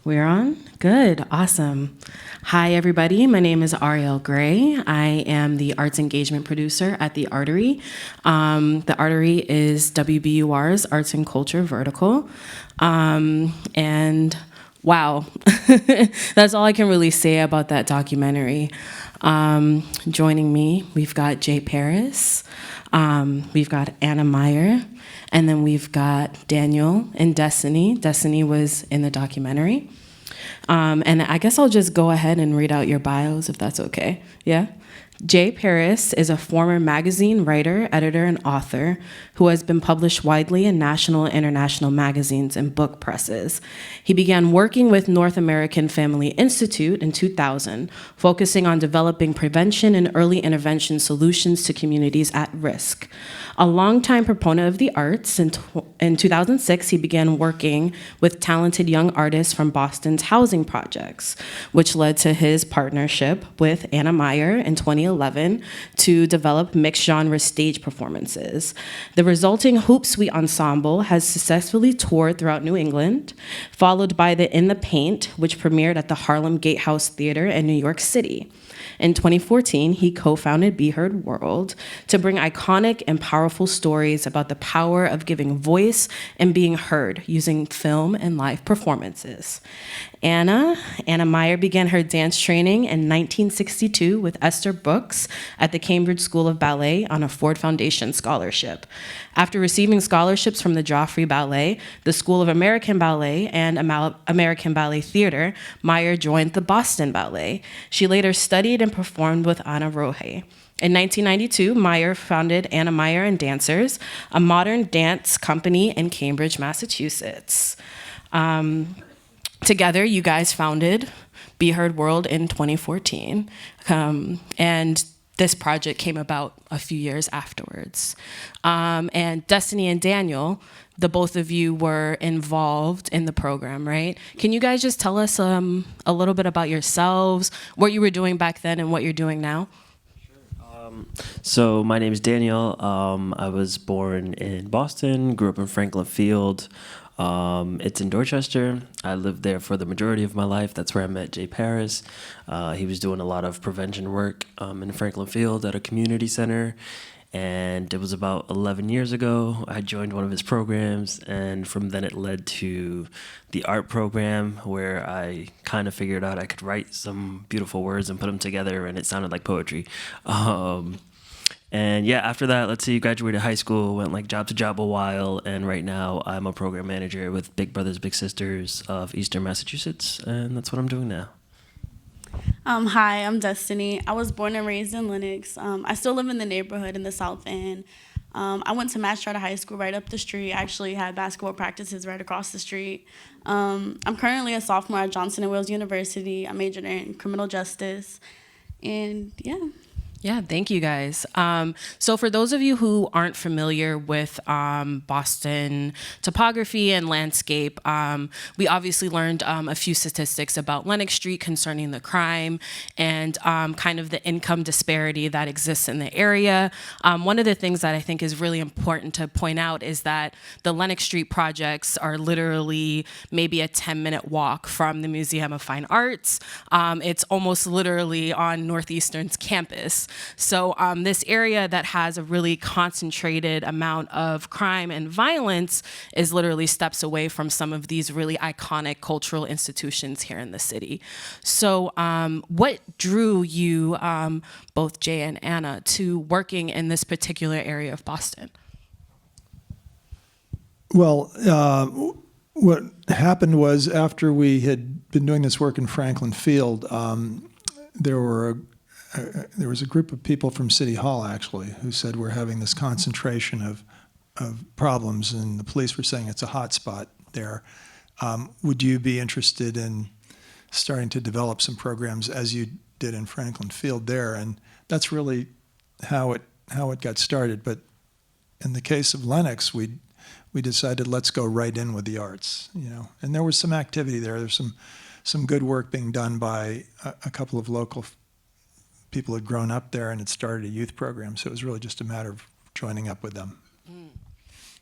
We're on? Good, awesome. Hi, everybody. My name is Ariel Gray. I am the arts engagement producer at The Artery. The Artery is WBUR's arts and culture vertical. And wow, that's all I can really say about that documentary. Joining me, we've got Jay Paris, we've got Anna Myer, and then we've got Daniel and Destiny. Destiny was in the documentary. And I guess I'll just go ahead and read out your bios if that's okay. Yeah? Jay Paris is a former magazine writer, editor, and author who has been published widely in national and international magazines and book presses. He began working with North American Family Institute in 2000, focusing on developing prevention and early intervention solutions to communities at risk. A longtime proponent of the arts, in 2006, he began working with talented young artists from Boston's housing projects, which led to his partnership with Anna Myer in 2011 to develop mixed-genre stage performances. The resulting Hoop Suite ensemble has successfully toured throughout New England, followed by the In the Paint, which premiered at the Harlem Gatehouse Theater in New York City. In 2014, he co-founded beheard.world to bring iconic and powerful stories about the power of giving voice and being heard using film and live performances. Anna Myer began her dance training in 1962 with Esther Brooks at the Cambridge School of Ballet on a Ford Foundation scholarship. After receiving scholarships from the Joffrey Ballet, the School of American Ballet, and American Ballet Theater, Myer joined the Boston Ballet. She later studied and performed with Anna Rohe. In 1992, Myer founded Anna Myer and Dancers, a modern dance company in Cambridge, Massachusetts. Together, you guys founded beheard.world in 2014, and this project came about a few years afterwards. And Destiny and Daniel, the both of you were involved in the program, right? Can you guys just tell us a little bit about yourselves, what you were doing back then and what you're doing now? So my name is Daniel. I was born in Boston, grew up in Franklin Field. It's in Dorchester. I lived there for the majority of my life. That's where I met Jay Paris. He was doing a lot of prevention work in Franklin Field at a community center. And it was about 11 years ago, I joined one of his programs, and from then it led to the art program, where I kind of figured out I could write some beautiful words and put them together, and it sounded like poetry. And yeah, after that, let's see, graduated high school, went like job to job a while, and right now I'm a program manager with Big Brothers Big Sisters of Eastern Massachusetts, and that's what I'm doing now. Hi, I'm Destiny. I was born and raised in Lennox. I still live in the neighborhood in the South End. I went to Mass Charter High School right up the street. I actually had basketball practices right across the street. I'm currently a sophomore at Johnson & Wales University. I majored in criminal justice, and yeah. Yeah, thank you guys. So for those of you who aren't familiar with Boston topography and landscape, we obviously learned a few statistics about Lenox Street concerning the crime and kind of the income disparity that exists in the area. One of the things that I think is really important to point out is that the Lenox Street projects are literally maybe a 10-minute walk from the Museum of Fine Arts. It's almost literally on Northeastern's campus. So this area that has a really concentrated amount of crime and violence is literally steps away from some of these really iconic cultural institutions here in the city. So what drew you, both Jay and Anna, to working in this particular area of Boston? Well, what happened was, after we had been doing this work in Franklin Field, there was a group of people from City Hall, actually, who said we're having this concentration of problems, and the police were saying it's a hot spot there. Would you be interested in starting to develop some programs as you did in Franklin Field there? And that's really how it got started. But in the case of Lennox, we decided, let's go right in with the arts, you know. And there was some activity there. There's some good work being done by a couple of local people had grown up there and had started a youth program. So it was really just a matter of joining up with them.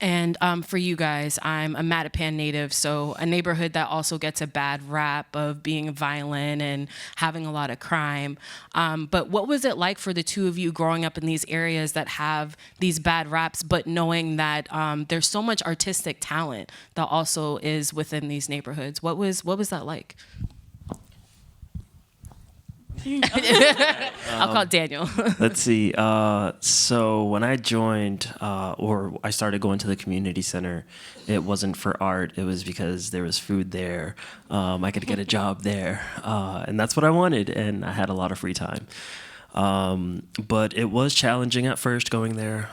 And for you guys, I'm a Mattapan native, so a neighborhood that also gets a bad rap of being violent and having a lot of crime. But what was it like for the two of you growing up in these areas that have these bad raps, but knowing that there's so much artistic talent that also is within these neighborhoods? What was that like? I'll call Daniel. Let's see. So when I joined, or I started going to the community center, it wasn't for art. It was because there was food there. I could get a job there, and that's what I wanted. And I had a lot of free time. But it was challenging at first going there.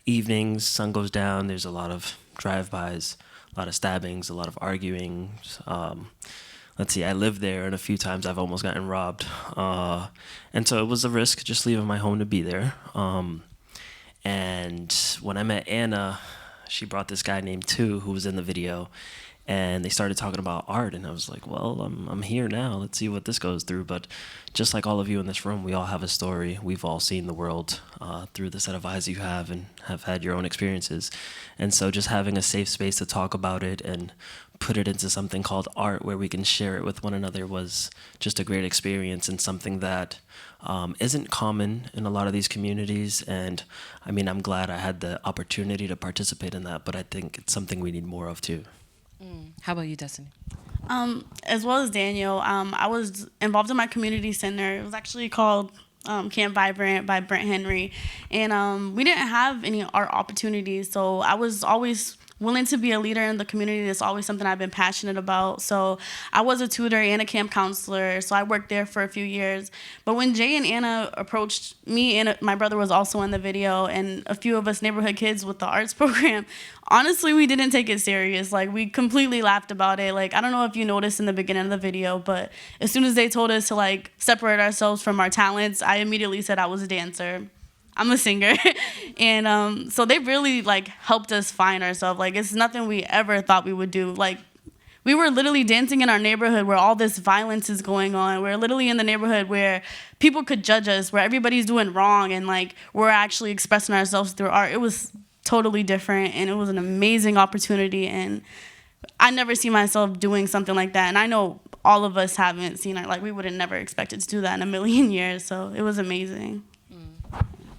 Evenings, sun goes down. There's a lot of drive-bys, a lot of stabbings, a lot of arguing. Let's see, I lived there, and a few times I've almost gotten robbed. And so it was a risk just leaving my home to be there. And when I met Anna, she brought this guy named Tu, who was in the video, and they started talking about art, and I was like, well, I'm here now. Let's see what this goes through. But just like all of you in this room, we all have a story. We've all seen the world through the set of eyes you have and have had your own experiences. And so just having a safe space to talk about it and put it into something called art where we can share it with one another was just a great experience, and something that isn't common in a lot of these communities. And I mean, I'm glad I had the opportunity to participate in that, but I think it's something we need more of too. How about you, Destiny? As well as Daniel, I was involved in my community center. It was actually called Camp Vibrant by Brent Henry. And we didn't have any art opportunities, so I was always willing to be a leader in the community. That's always something I've been passionate about. So I was a tutor and a camp counselor, so I worked there for a few years. But when Jay and Anna approached me, and my brother was also in the video, and a few of us neighborhood kids with the arts program, honestly, we didn't take it serious. Like, we completely laughed about it. Like, I don't know if you noticed in the beginning of the video, but as soon as they told us to, like, separate ourselves from our talents, I immediately said I was a dancer. I'm a singer. And so they really, like, helped us find ourselves. Like, it's nothing we ever thought we would do. Like, we were literally dancing in our neighborhood where all this violence is going on. We're literally in the neighborhood where people could judge us, where everybody's doing wrong, and, like, we're actually expressing ourselves through art. It was totally different, and it was an amazing opportunity, and I never see myself doing something like that. And I know all of us haven't seen it. Like, we would have never expected to do that in a million years, so it was amazing.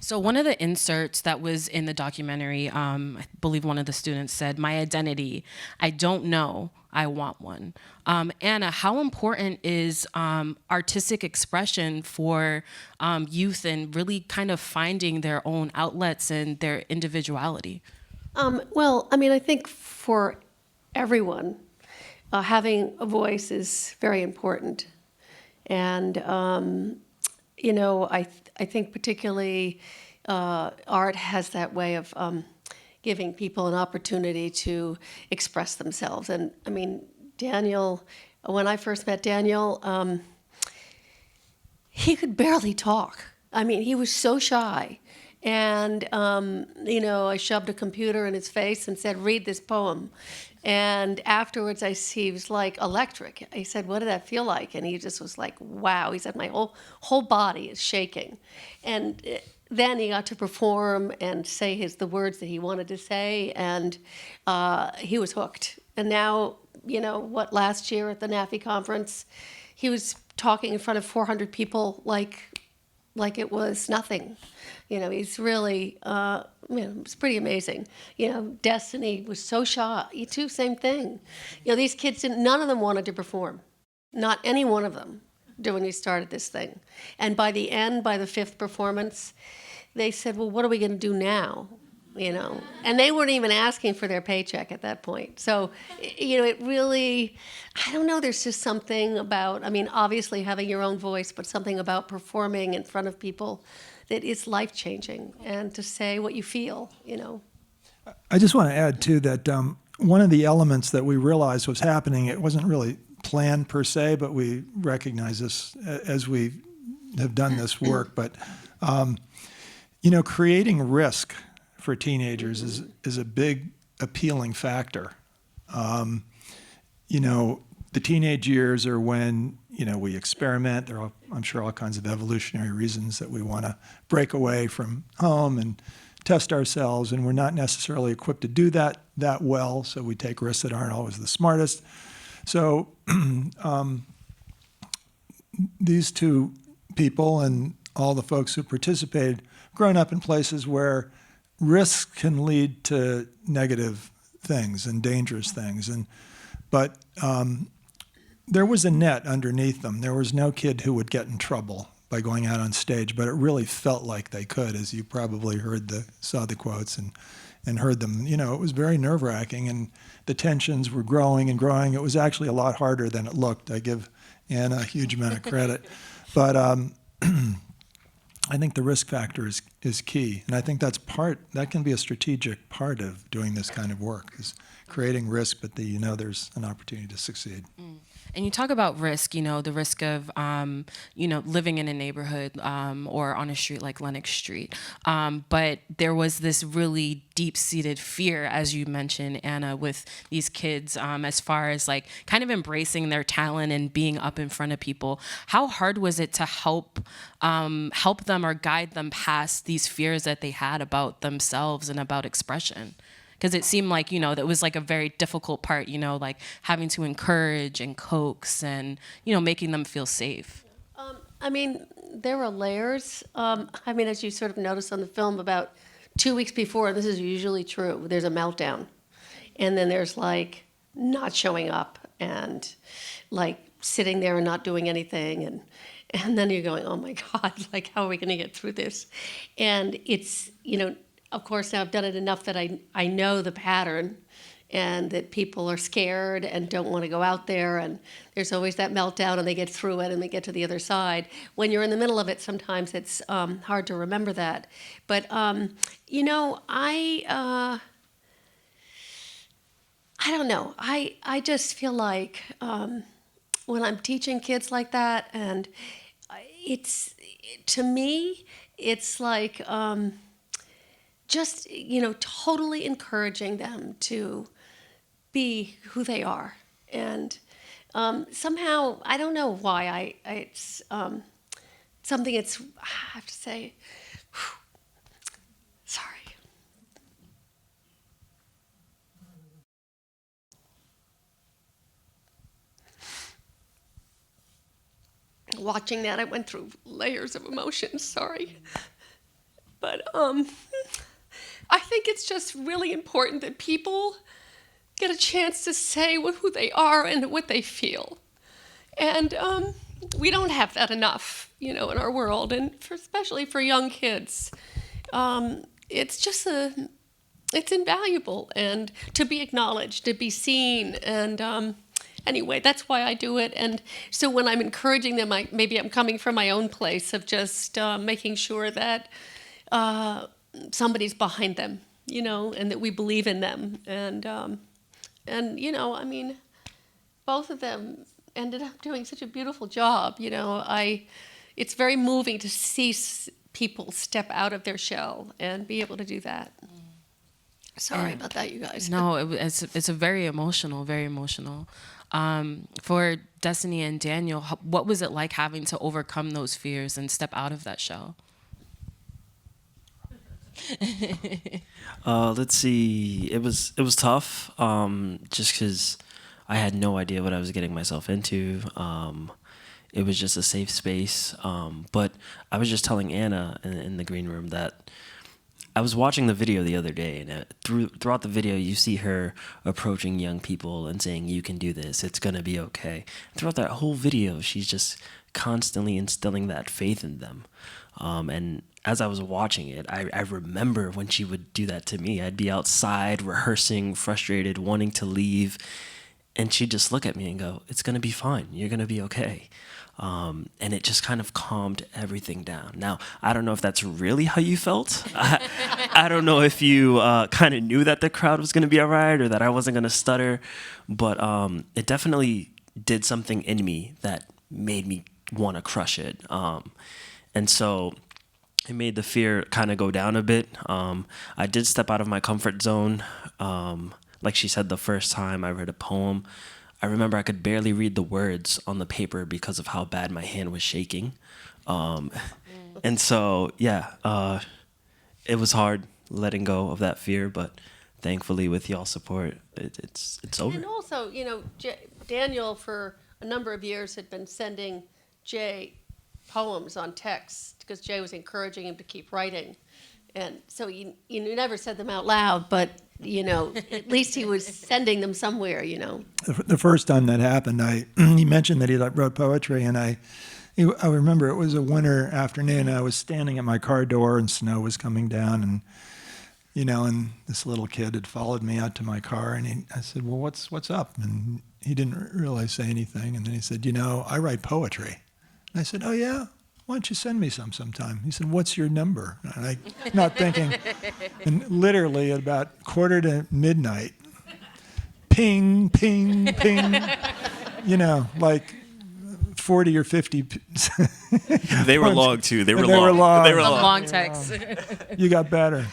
So one of the inserts that was in the documentary, I believe one of the students said, "My identity, I don't know, I want one." Anna, how important is artistic expression for youth and really kind of finding their own outlets and their individuality? Well, I mean, I think for everyone, having a voice is very important. And, you know, I think particularly art has that way of giving people an opportunity to express themselves. And I mean, Daniel, when I first met Daniel, he could barely talk. I mean, he was so shy. And, you know, I shoved a computer in his face and said, "Read this poem." And afterwards, he was like electric. I said, "What did that feel like?" And he just was like, "Wow." He said, "My whole body is shaking." And then he got to perform and say the words that he wanted to say, and he was hooked. And now, you know, last year at the NAFI conference, he was talking in front of 400 people like it was nothing. You know, he's really, you know, it's pretty amazing. You know, Destiny was so shy. You too, same thing. You know, these kids none of them wanted to perform. Not any one of them when we started this thing. And by the end, by the fifth performance, they said, "Well, what are we going to do now?" You know, and they weren't even asking for their paycheck at that point. So, you know, it really, I don't know, there's just something about, I mean, obviously having your own voice, but something about performing in front of people that is life-changing, and to say what you feel, you know. I just want to add, too, that one of the elements that we realized was happening, it wasn't really planned per se, but we recognize this as we have done this work. But, you know, creating risk for teenagers is a big appealing factor. You know, the teenage years are when, you know, we experiment. There are, I'm sure, all kinds of evolutionary reasons that we want to break away from home and test ourselves, and we're not necessarily equipped to do that well, so we take risks that aren't always the smartest. So these two people and all the folks who participated, grown up in places where risk can lead to negative things and dangerous things. But there was a net underneath them. There was no kid who would get in trouble by going out on stage, but it really felt like they could, as you probably saw the quotes and heard them. You know, it was very nerve-wracking, and the tensions were growing and growing. It was actually a lot harder than it looked. I give Anna a huge amount of credit. But I think the risk factor is key, and I think that can be a strategic part of doing this kind of work, is creating risk, but there's an opportunity to succeed. And you talk about risk, the risk of, living in a neighborhood or on a street like Lenox Street. But there was this really deep-seated fear, as you mentioned, Anna, with these kids, as far as like kind of embracing their talent and being up in front of people. How hard was it to help them or guide them past these fears that they had about themselves and about expression? Because it seemed like, that was like a very difficult part, like having to encourage and coax and, making them feel safe. I mean, there were layers. As you sort of notice on the film, about 2 weeks before, this is usually true, there's a meltdown. And then there's like not showing up and like sitting there and not doing anything. And then you're going, oh my God, like how are we going to get through this? And it's, of course, now I've done it enough that I know the pattern, and that people are scared and don't want to go out there, and there's always that meltdown, and they get through it and they get to the other side. When you're in the middle of it, sometimes it's hard to remember that. But I don't know. I just feel like when I'm teaching kids like that, and to me, it's like just, totally encouraging them to be who they are. And somehow, I don't know why, it's something I have to say, sorry. Watching that, I went through layers of emotions, sorry. But I think it's just really important that people get a chance to say who they are and what they feel. And we don't have that enough, in our world, and especially for young kids. It's just it's invaluable, and to be acknowledged, to be seen, and anyway, that's why I do it. And so when I'm encouraging them, maybe I'm coming from my own place of just making sure that somebody's behind them, and that we believe in them. And both of them ended up doing such a beautiful job. It's very moving to see people step out of their shell and be able to do that. Sorry about that, you guys. No, it's a very emotional, very emotional. For Destiny and Daniel, what was it like having to overcome those fears and step out of that shell? Let's see. It was tough. Just because I had no idea what I was getting myself into. It was just a safe space. But I was just telling Anna in the green room that I was watching the video the other day, and throughout the video, you see her approaching young people and saying, "You can do this. It's gonna be okay." Throughout that whole video, she's just constantly instilling that faith in them. And as I was watching it, I remember when she would do that to me. I'd be outside rehearsing, frustrated, wanting to leave, and she'd just look at me and go, "It's going to be fine. You're going to be okay." And it just kind of calmed everything down. Now, I don't know if that's really how you felt. I don't know if you kind of knew that the crowd was going to be all right or that I wasn't going to stutter, but it definitely did something in me that made me want to crush it. And so it made the fear kind of go down a bit. I did step out of my comfort zone. Like she said, the first time I read a poem, I remember I could barely read the words on the paper because of how bad my hand was shaking. And so, yeah, it was hard. letting go of that fear. But thankfully, with y'all's support, it's over. And also, Daniel, for a number of years, had been sending Jay poems on text because Jay was encouraging him to keep writing. And so you never said them out loud, but, at least he was sending them somewhere, The first time that happened, he mentioned that he wrote poetry, and I remember it was a winter afternoon. I was standing at my car door, and snow was coming down, and and this little kid had followed me out to my car, and I said, "Well, what's up?" And he didn't really say anything, and then he said, I write poetry. And I said, "Oh yeah? Why don't you send me some sometime?" He said, "What's your number?" And I, not thinking, and literally at about 1:45, ping, ping, ping, like 40 or 50. They were long too. They were They were long. long. They were Love long. long texts. You got better.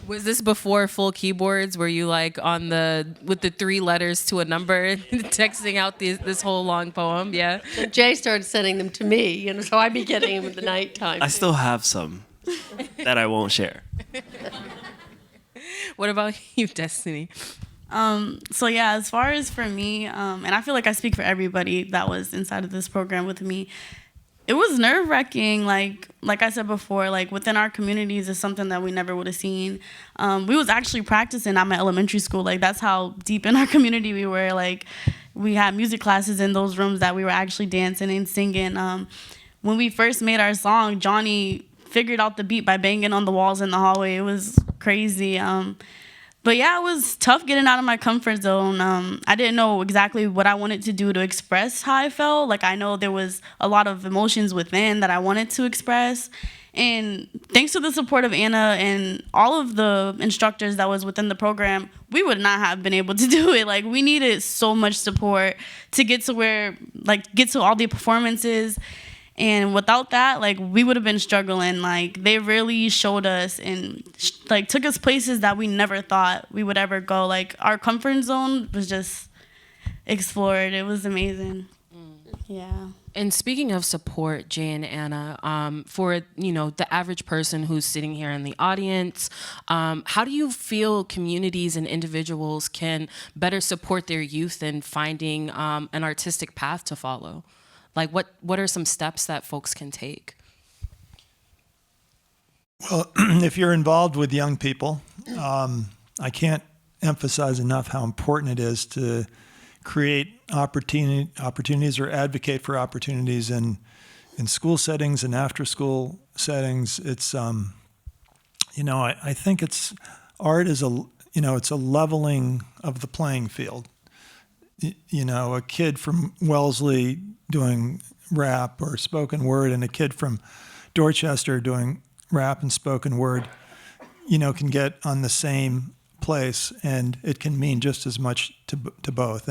Was this before full keyboards? Were you like with the 3 letters to a number, texting out this whole long poem? Yeah. And Jay started sending them to me, so I'd be getting them at the nighttime. I still have some that I won't share. What about you, Destiny? So yeah, as far as for me, and I feel like I speak for everybody that was inside of this program with me, it was nerve-wracking. Like I said before, like within our communities is something that we never would have seen. We was actually practicing at my elementary school. Like that's how deep in our community we were. Like we had music classes in those rooms that we were actually dancing and singing. When we first made our song, Johnny figured out the beat by banging on the walls in the hallway. It was crazy. But yeah, it was tough getting out of my comfort zone. I didn't know exactly what I wanted to do to express how I felt. Like I know there was a lot of emotions within that I wanted to express. And thanks to the support of Anna and all of the instructors that was within the program, we would not have been able to do it. Like we needed so much support to get to all the performances. And without that, like, we would have been struggling. Like, they really showed us and, took us places that we never thought we would ever go. Like, our comfort zone was just explored. It was amazing. Yeah. And speaking of support, Jay and Anna, for, the average person who's sitting here in the audience, how do you feel communities and individuals can better support their youth in finding an artistic path to follow? Like, what are some steps that folks can take? Well, if you're involved with young people, I can't emphasize enough how important it is to create opportunities or advocate for opportunities in school settings and after-school settings. It's, I think art is it's a leveling of the playing field. A kid from Wellesley doing rap or spoken word and a kid from Dorchester doing rap and spoken word, can get on the same place, and it can mean just as much to both.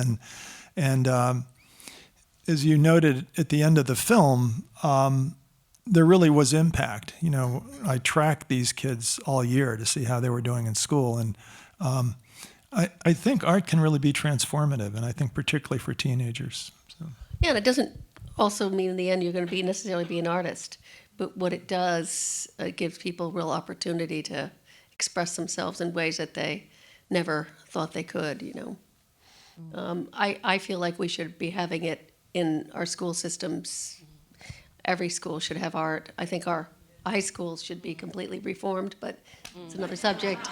And as you noted at the end of the film, there really was impact. I tracked these kids all year to see how they were doing in school, and I think art can really be transformative, and I think particularly for teenagers. So. Yeah, and it doesn't also mean in the end you're going to necessarily be an artist, but what it does, it gives people real opportunity to express themselves in ways that they never thought they could, I feel like we should be having it in our school systems. Every school should have art. I think our high schools should be completely reformed, but it's another subject.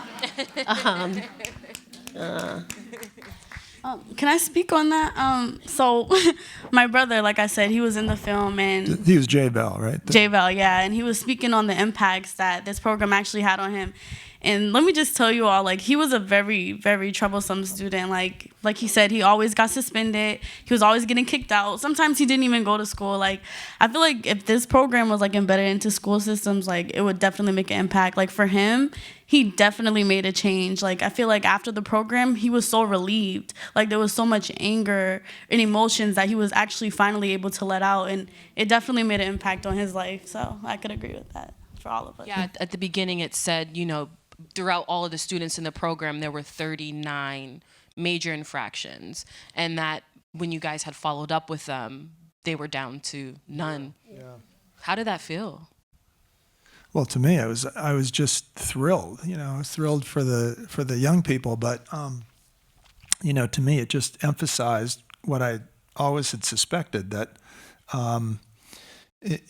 Can I speak on that? So my brother, like I said, he was in the film, and he was J Bell, right? J Bell, yeah, and he was speaking on the impacts that this program actually had on him. And let me just tell you all, like, he was a very, very troublesome student. Like he said, he always got suspended. He was always getting kicked out. Sometimes he didn't even go to school. Like, I feel like if this program was, embedded into school systems, it would definitely make an impact. Like, for him, he definitely made a change. Like, I feel like after the program, he was so relieved. Like, there was so much anger and emotions that he was actually finally able to let out. And it definitely made an impact on his life. So I could agree with that for all of us. Yeah, at the beginning it said, throughout all of the students in the program, there were 39 major infractions, and that when you guys had followed up with them, they were down to none. Yeah. How did that feel? Well, to me, I was just thrilled. I was thrilled for the young people, but to me, it just emphasized what I always had suspected, that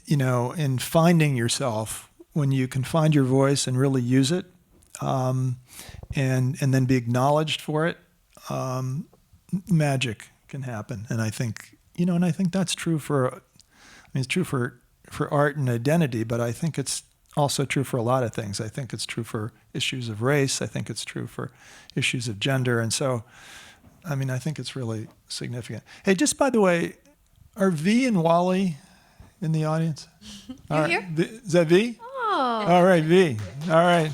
in finding yourself, when you can find your voice and really use it, and then be acknowledged for it, magic can happen. And I think that's true it's true for art and identity, but I think it's also true for a lot of things. I think it's true for issues of race. I think it's true for issues of gender. And so, I think it's really significant. Hey, just by the way, are V and Wally in the audience? You're here? Is that V? Oh. All right, V. All right.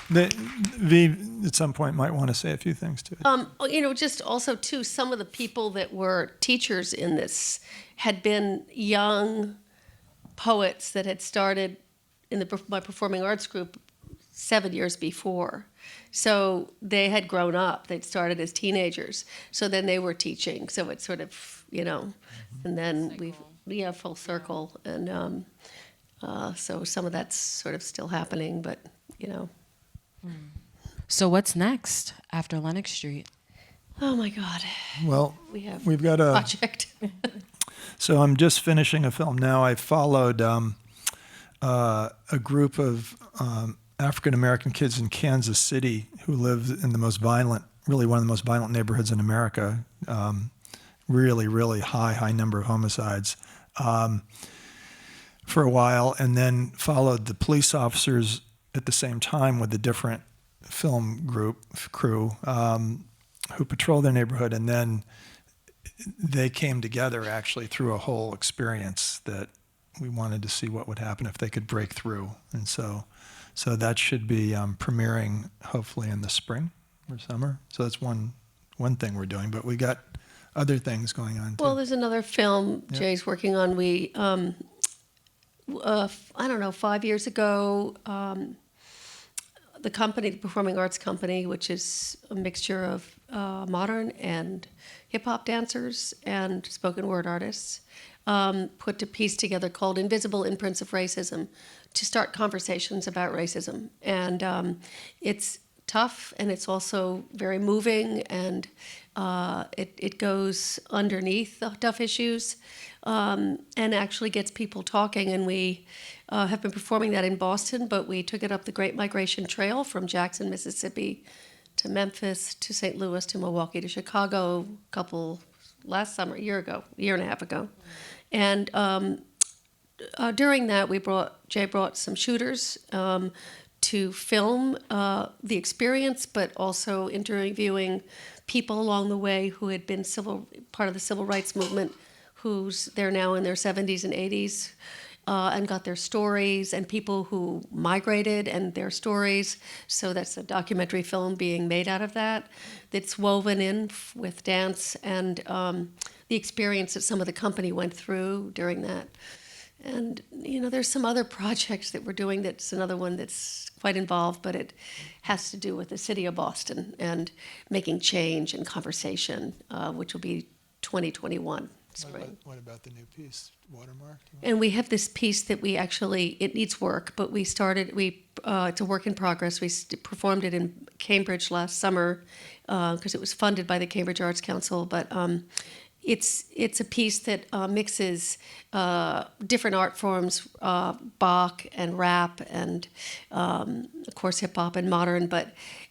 V, at some point, might want to say a few things to it. Just also, too, some of the people that were teachers in this had been young poets that had started in my performing arts group 7 years before. So they had grown up. They'd started as teenagers. So then they were teaching. So it's sort of, and then full circle. And so some of that's sort of still happening, but, So what's next after Lenox Street? Oh my God. Well, we've got a project. So I'm just finishing a film now. I followed a group of African American kids in Kansas City who live in the most violent, really one of the most violent neighborhoods in America. Really, really high number of homicides for a while, and then followed the police officers at the same time with a different film crew who patrol their neighborhood, and then they came together actually through a whole experience that we wanted to see what would happen if they could break through. And so that should be premiering hopefully in the spring or summer. So that's one thing we're doing, but we got other things going on too. Well, there's another film Jay's working on. We, I don't know, 5 years ago, the company, the Performing Arts Company, which is a mixture of modern and hip-hop dancers and spoken word artists, put a piece together called Invisible Imprints of Racism to start conversations about racism. And it's tough, and it's also very moving, and it goes underneath the tough issues, and actually gets people talking. And we have been performing that in Boston, but we took it up the Great Migration Trail from Jackson, Mississippi, to Memphis, to St. Louis, to Milwaukee, to Chicago, last summer, a year and a half ago. And during that, Jay brought some shooters to film the experience, but also interviewing people along the way who had been part of the civil rights movement, they're now in their 70s and 80s, and got their stories, and people who migrated and their stories. So that's a documentary film being made out of that, that's woven in with dance and the experience that some of the company went through during that. And, there's some other projects that we're doing. That's another one that's quite involved, but it has to do with the city of Boston and making change and conversation, which will be 2021 spring. What about the new piece, Watermark? And we have this piece that it needs work, but it's a work in progress. We performed it in Cambridge last summer because it was funded by the Cambridge Arts Council, but it's a piece that mixes different art forms, Bach and rap, and of course hip hop and modern,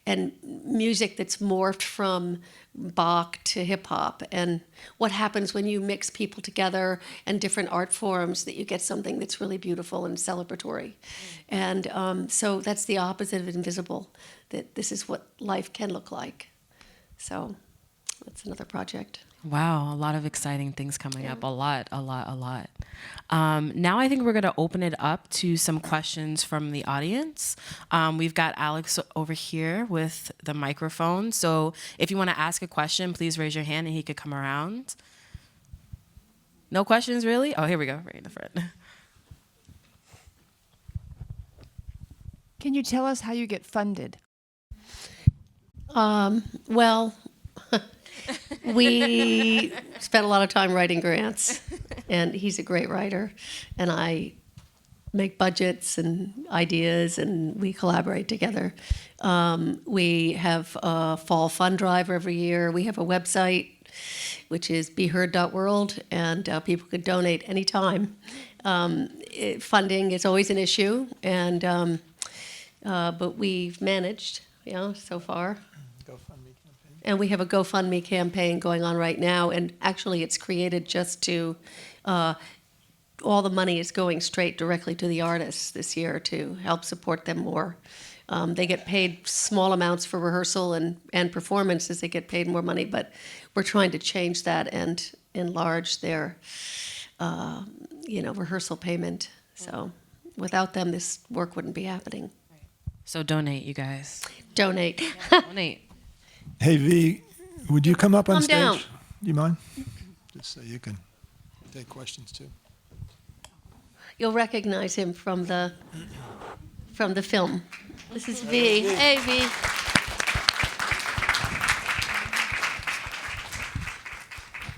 and music that's morphed from Bach to hip hop, and what happens when you mix people together and different art forms, that you get something that's really beautiful and celebratory. And so that's the opposite of invisible, that this is what life can look like. So that's another project. Wow, a lot of exciting things coming up. A lot. Now I think we're going to open it up to some questions from the audience. We've got Alex over here with the microphone. So if you want to ask a question, please raise your hand and he could come around. No questions, really? Oh, here we go, right in the front. Can you tell us how you get funded? Well, We spent a lot of time writing grants, and he's a great writer, and I make budgets and ideas, and we collaborate together. We have a fall fund drive every year. We have a website, which is beheard.world, and people could donate anytime. Funding is always an issue, and but we've managed, so far. GoFundMe campaign. And we have a GoFundMe campaign going on right now, and actually it's created just to, all the money is going straight directly to the artists this year to help support them more. They get paid small amounts for rehearsal and performances, they get paid more money, but we're trying to change that and enlarge their, rehearsal payment. So without them, this work wouldn't be happening. So donate, you guys. Donate. Donate. Hey, V, would you come up on Come stage? down. Do you mind? Just so you can take questions too. You'll recognize him from the film. This is V. Hey, V.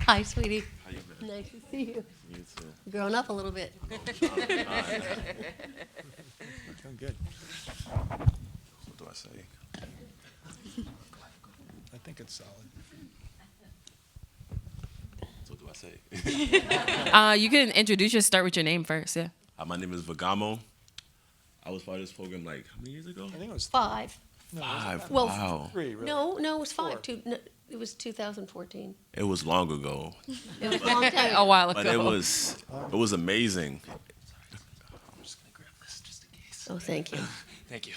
Hi, sweetie. How you been? Nice to see you. You too. Grown up a little bit. Doing good. What do I say? I think it's solid. What do I say? You can introduce yourself, start with your name first, yeah. My name is Vagamo. I was part of this program like how many years ago? I think it was 5. 5. Well, Wow. 3, really. No, it was 5. It was 2014. It was long ago, It was a long time. A while ago. but it was amazing. I'm just gonna grab this just in case. Oh, thank you. Thank you.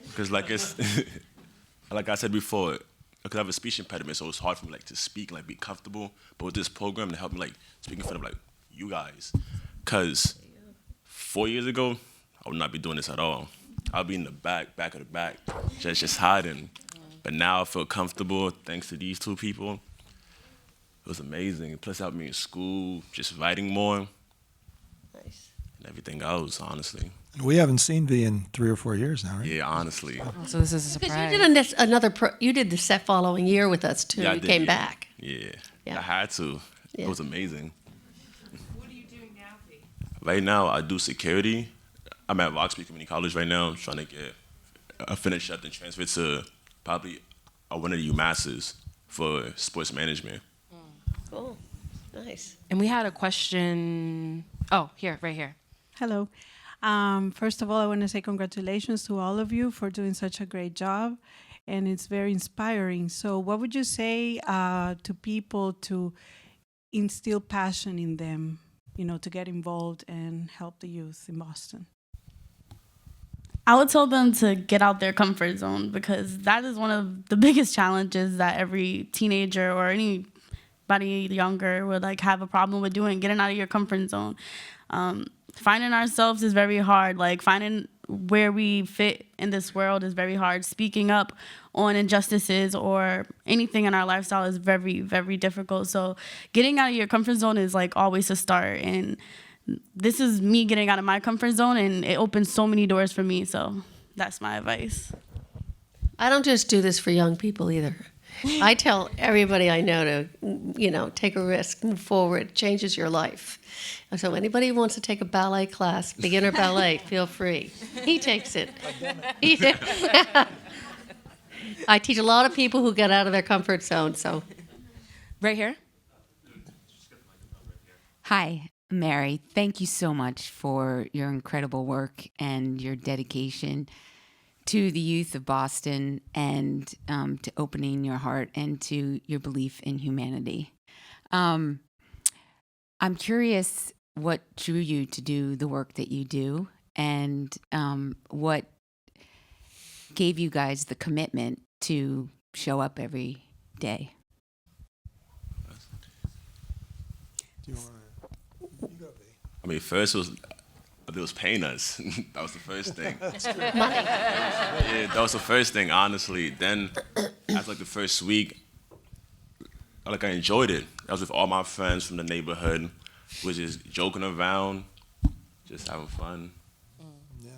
Because like like I said before, because I have a speech impediment, so it's hard for me like to speak and like be comfortable. But with this program, it helped me like speak in front of like you guys. Because 4 years ago, I would not be doing this at all. I'll be in the back of the back, just hiding. But now I feel comfortable thanks to these two people. It was amazing. Plus, it helped me in school, just writing more Nice. and everything else, honestly. We haven't seen V in 3 or 4 years now, right? Yeah, honestly. So this is a Because surprise. you did you did the set following year with us too. Yeah, I You did, came yeah. back. Yeah. Yeah. I had to. Yeah. It was amazing. What are you doing now, V? Right now, I do security. I'm at Roxbury Community College right now, trying to get a finish up and transfer to probably one of the UMasses for sports management. Cool. Nice. And we had a question. Oh, here, right here. Hello. First of all, I want to say congratulations to all of you for doing such a great job, and it's very inspiring. So what would you say to people to instill passion in them, to get involved and help the youth in Boston? I would tell them to get out their comfort zone, because that is one of the biggest challenges that every teenager or anybody younger would like have a problem with doing, getting out of your comfort zone. Finding ourselves is very hard. Like finding where we fit in this world is very hard. Speaking up on injustices or anything in our lifestyle is very, very difficult. So getting out of your comfort zone is like always a start. And this is me getting out of my comfort zone, and it opens so many doors for me. So that's my advice. I don't just do this for young people either. I tell everybody I know to, take a risk, move forward. It changes your life. So anybody who wants to take a ballet class, beginner ballet, feel free. He takes it. I teach a lot of people who get out of their comfort zone. So Right here. Hi, Mary. Thank you so much for your incredible work and your dedication to the youth of Boston, and to opening your heart and to your belief in humanity. I'm curious what drew you to do the work that you do, and what gave you guys the commitment to show up every day. Do you want to? You go, V. I mean, first it was paying us. That was the first thing. money. Yeah, that was the first thing, honestly. Then, after like the first week, I enjoyed it. I was with all my friends from the neighborhood. We was just joking around, just having fun. Yeah.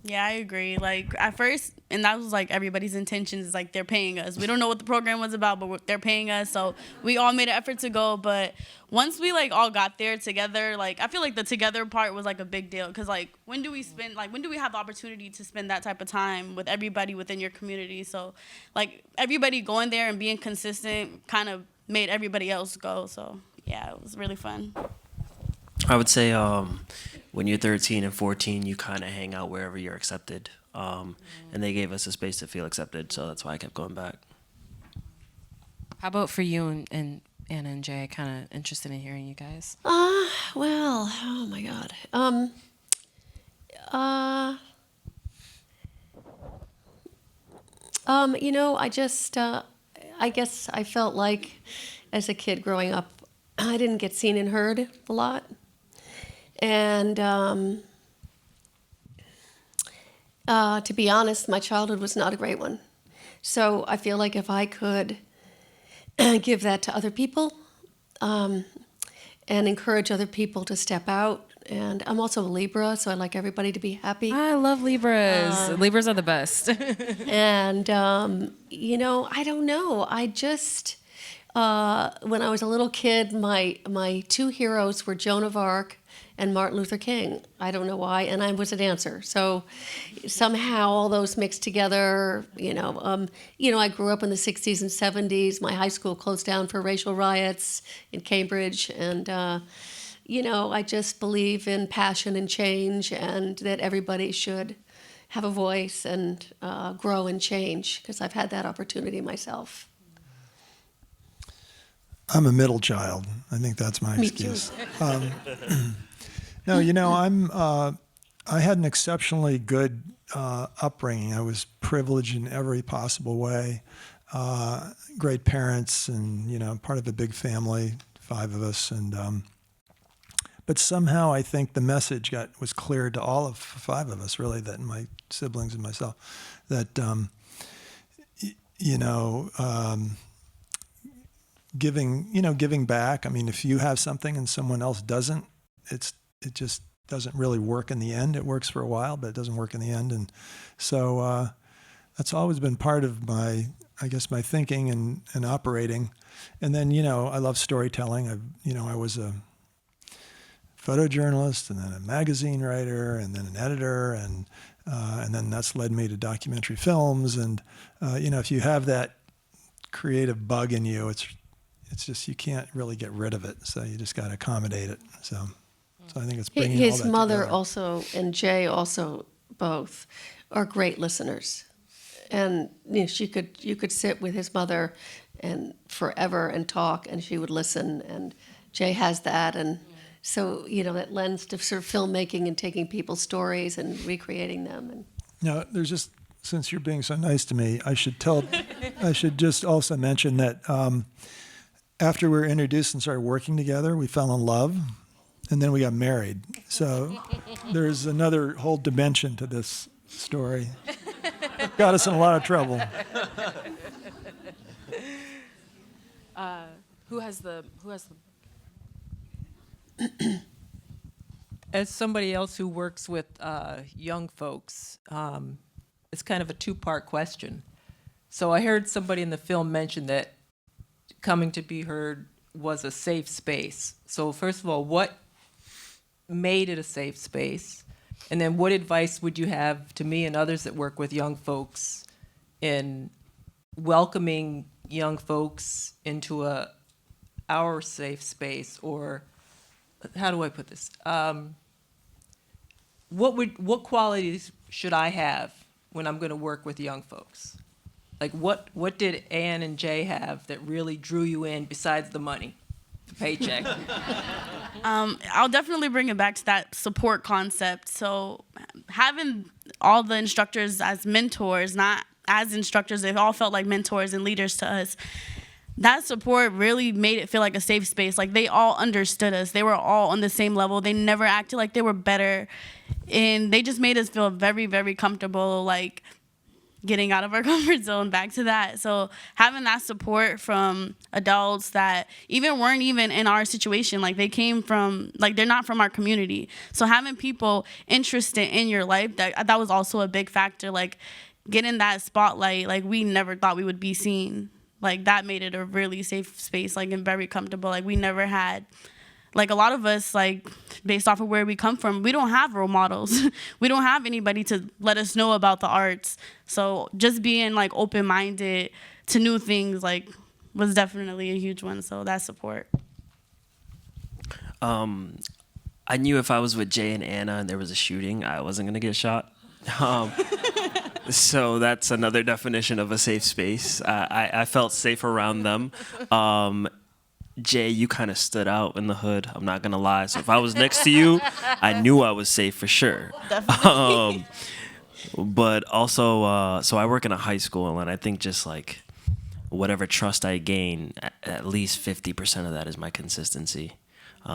Yeah, I agree. Like at first, and that was like everybody's intentions, is like they're paying us. We don't know what the program was about, but they're paying us, so we all made an effort to go. But once we like all got there together, like I feel like the together part was like a big deal, because like when do we have the opportunity to spend that type of time with everybody within your community? So like everybody going there and being consistent kind of made everybody else go. So yeah, it was really fun. I would say when you're 13 and 14, you kind of hang out wherever you're accepted. And they gave us a space to feel accepted, so that's why I kept going back. How about for you and Anna and Jay? Kind of interested in hearing you guys. Well, oh my God. You know, I guess I felt like as a kid growing up, I didn't get seen and heard a lot. And to be honest, my childhood was not a great one. So I feel like if I could give that to other people and encourage other people to step out. And I'm also a Libra, so I like everybody to be happy. I love Libras. Libras are the best. And, you know, I don't know. I just, when I was a little kid, my two heroes were Joan of Arc and Martin Luther King. I don't know why, and I was a dancer. So somehow all those mixed together, you know, I grew up in the 60s and 70s. My high school closed down for racial riots in Cambridge. And, you know, I just believe in passion and change, and that everybody should have a voice and grow and change, because I've had that opportunity myself. I'm a middle child. I think that's my Me excuse. No, you know, I had an exceptionally good upbringing. I was privileged in every possible way. Great parents, and you know, part of a big family, 5 of us, and but somehow I think the message was clear to all of 5 of us, really, that my siblings and myself, that giving back. I mean, if you have something and someone else doesn't, it just doesn't really work in the end. It works for a while, but it doesn't work in the end. And so that's always been part of my thinking and operating. And then, you know, I love storytelling. I was a photojournalist, and then a magazine writer, and then an editor, and then that's led me to documentary films. And you know, if you have that creative bug in you, it's just, you can't really get rid of it. So you just got to accommodate it. So I think it's bringing all that His mother together. also, and Jay also, both are great listeners. And you know, you could sit with his mother and forever and talk, and she would listen. And Jay has that, and so you know, that lends to sort of filmmaking and taking people's stories and recreating them. And No, there's just, since you're being so nice to me, I should just also mention that after we were introduced and started working together, we fell in love, and then we got married. So there's another whole dimension to this story. Got us in a lot of trouble. Who has the As somebody else who works with young folks, it's kind of a 2-part question. So I heard somebody in the film mention that coming to Be Heard was a safe space. So first of all, what made it a safe space? And then what advice would you have to me and others that work with young folks in welcoming young folks into our safe space? Or how do I put this? What qualities should I have when I'm going to work with young folks? Like what did Ann and Jay have that really drew you in besides the money, the paycheck? I'll definitely bring it back to that support concept. So having all the instructors as mentors, not as instructors, they all felt like mentors and leaders to us. That support really made it feel like a safe space. Like they all understood us. They were all on the same level. They never acted like they were better. And they just made us feel very, very comfortable. Like getting out of our comfort zone, back to that. So having that support from adults that weren't even in our situation, like they came from, like they're not from our community. So having people interested in your life, that was also a big factor. Like getting that spotlight, like we never thought we would be seen. Like that made it a really safe space, like and very comfortable. Like we never had, like a lot of us, like based off of where we come from, we don't have role models. We don't have anybody to let us know about the arts. So just being like open-minded to new things, like was definitely a huge one. So that support. I knew if I was with Jay and Anna and there was a shooting, I wasn't gonna get shot. So that's another definition of a safe space. I felt safe around them. Jay, you kind of stood out in the hood. I'm not gonna lie. So if I was next to you, I knew I was safe for sure. But also, so I work in a high school, and I think just like whatever trust I gain, at least 50% of that is my consistency.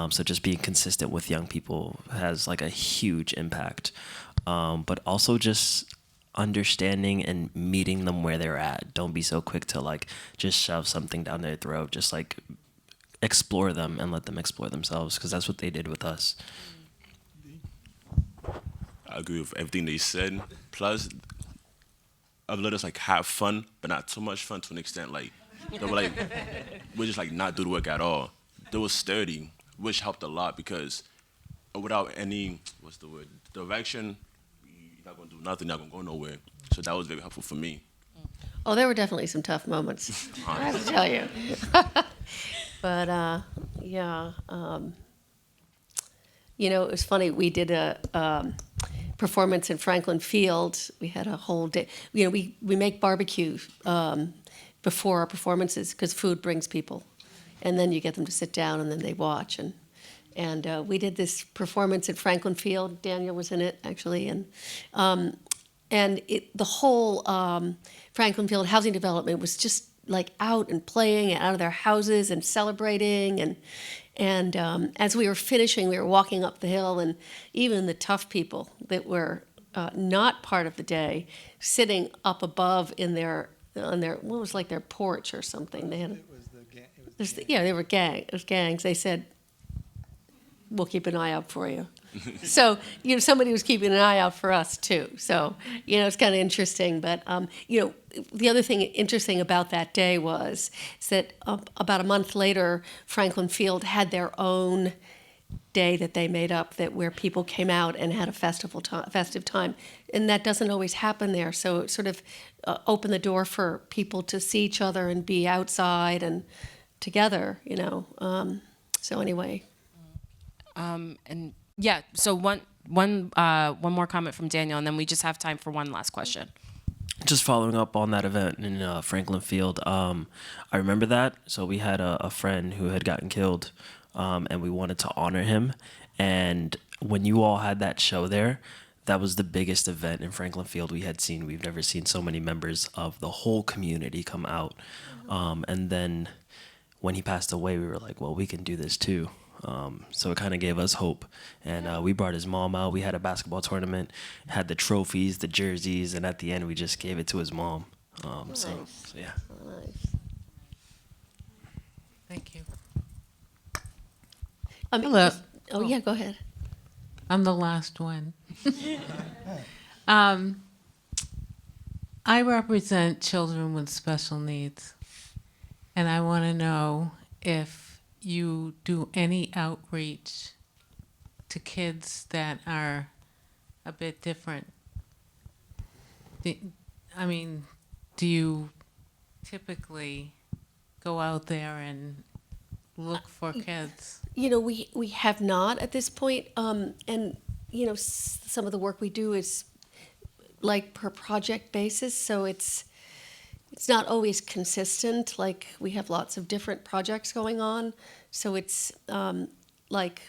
So just being consistent with young people has like a huge impact. But also just understanding and meeting them where they're at. Don't be so quick to like just shove something down their throat. Just like explore them and let them explore themselves, because that's what they did with us. I agree with everything they said. Plus, I've let us like have fun, but not too much fun to an extent. Like they were like, we just like not do the work at all. They were sturdy, which helped a lot because without any, what's the word, direction, you're not gonna do nothing, not gonna go nowhere. So that was very helpful for me. Oh, there were definitely some tough moments, I have to tell you. But yeah, you know, it was funny. We did a performance in Franklin Field. We had a whole day. You know, we make barbecue before our performances because food brings people, and then you get them to sit down and then they watch. And we did this performance in Franklin Field. Daniel was in it actually, and the whole Franklin Field housing development was just like out and playing and out of their houses and celebrating. And as we were finishing, we were walking up the hill, and even the tough people that were not part of the day, sitting up above on their what was like their porch or something. They had they were gangs. They said, "We'll keep an eye out for you." So, you know, somebody was keeping an eye out for us too. So, you know, it's kind of interesting. But, you know, the other thing interesting about that day is that about a month later, Franklin Field had their own day that they made up where people came out and had a festive time. And that doesn't always happen there. So it sort of opened the door for people to see each other and be outside and together, you know. So anyway. And yeah, so one more comment from Daniel, and then we just have time for one last question. Just following up on that event in Franklin Field, I remember that. So we had a friend who had gotten killed, and we wanted to honor him. And when you all had that show there, that was the biggest event in Franklin Field we had seen. We've never seen so many members of the whole community come out. And then when he passed away, we were like, well, we can do this too. So it kind of gave us hope. And we brought his mom out. We had a basketball tournament, had the trophies, the jerseys, and at the end we just gave it to his mom. Nice. So yeah. Nice. Thank you. Hello. Oh, yeah, go ahead. I'm the last one. I represent children with special needs, and I want to know if you do any outreach to kids that are a bit different. I mean, do you typically go out there and look for kids? You know, we have not at this point. And, you know, some of the work we do is like per project basis, so it's not always consistent. Like we have lots of different projects going on. So it's like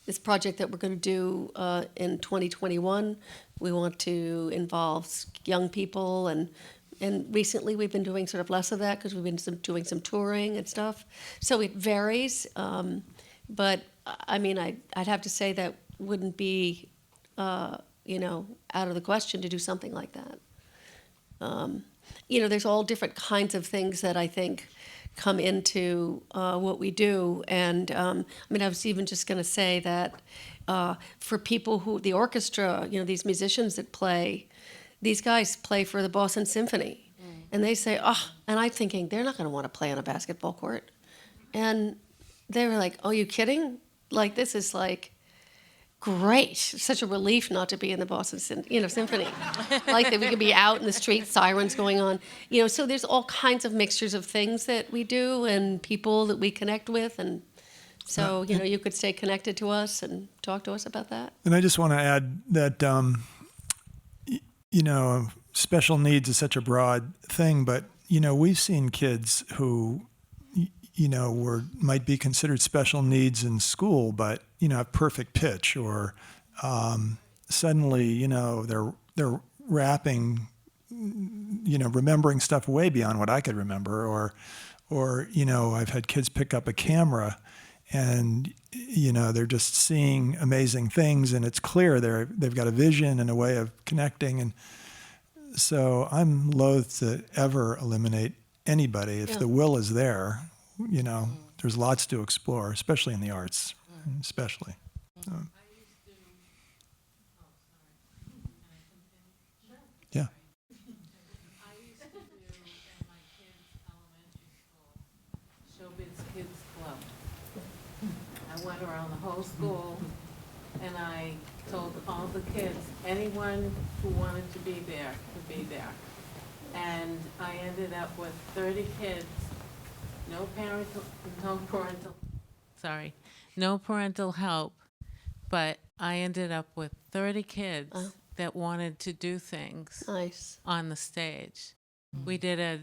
this project that we're going to do in 2021. We want to involve young people, and recently we've been doing sort of less of that because we've been doing some touring and stuff. So it varies. But I mean, I'd have to say that wouldn't be, you know, out of the question to do something like that. There's all different kinds of things that I think come into what we do. And I was even just going to say that for people who, the orchestra, these musicians that play, these guys play for the Boston Symphony. And they say, and I'm thinking, they're not going to want to play on a basketball court. And they were like, oh, you kidding? Like, this is like great. Such a relief not to be in the Boston Symphony. Like that we could be out in the street, sirens going on. So there's all kinds of mixtures of things that we do and people that we connect with. And so, you could stay connected to us and talk to us about that. And I just want to add that, special needs is such a broad thing, but, we've seen kids who, might be considered special needs in school, but, have perfect pitch, or suddenly, they're rapping, remembering stuff way beyond what I could remember, or I've had kids pick up a camera and, they're just seeing amazing things, and it's clear they've got a vision and a way of connecting. And so I'm loath to ever eliminate anybody. If the will is there, there's lots to explore, especially in the arts, especially. Yeah. I used to do at my kids' elementary school, Showbiz Kids Club. I went around the whole school and I told all the kids, anyone who wanted to be there could be there. And I ended up with 30 kids, no parental help, but I ended up with 30 kids that wanted to do things on the stage. We did a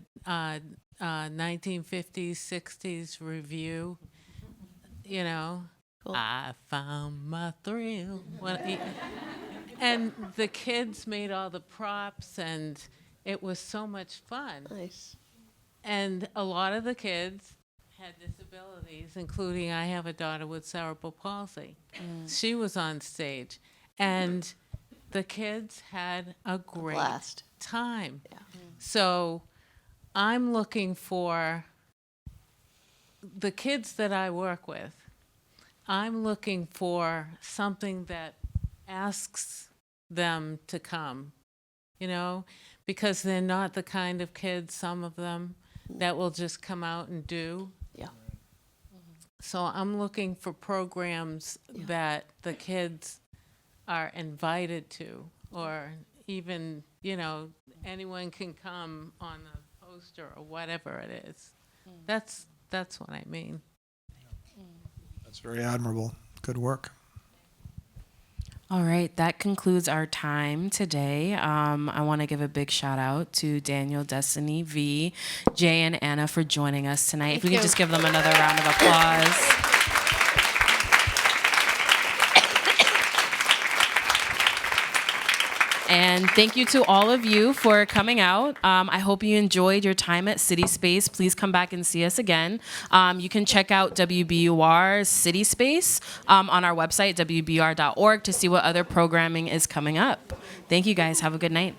1950s, 60s review, Cool. I found my thrill. And the kids made all the props, and it was so much fun. Nice. And a lot of the kids had disabilities, including I have a daughter with cerebral palsy. She was on stage, and the kids had a great time. Yeah. So I'm looking for the kids that I work with. I'm looking for something that asks them to come, because they're not the kind of kids, some of them, that will just come out and do. Yeah. So I'm looking for programs that the kids are invited to, or even, anyone can come on the poster or whatever it is. That's what I mean. That's very admirable. Good work. All right, that concludes our time today. I want to give a big shout out to Daniel, Destiny, V, Jay, and Anna for joining us tonight. If we can just give them another round of applause. And thank you to all of you for coming out. I hope you enjoyed your time at City Space. Please come back and see us again. You can check out WBUR City Space on our website, wbur.org, to see what other programming is coming up. Thank you guys. Have a good night.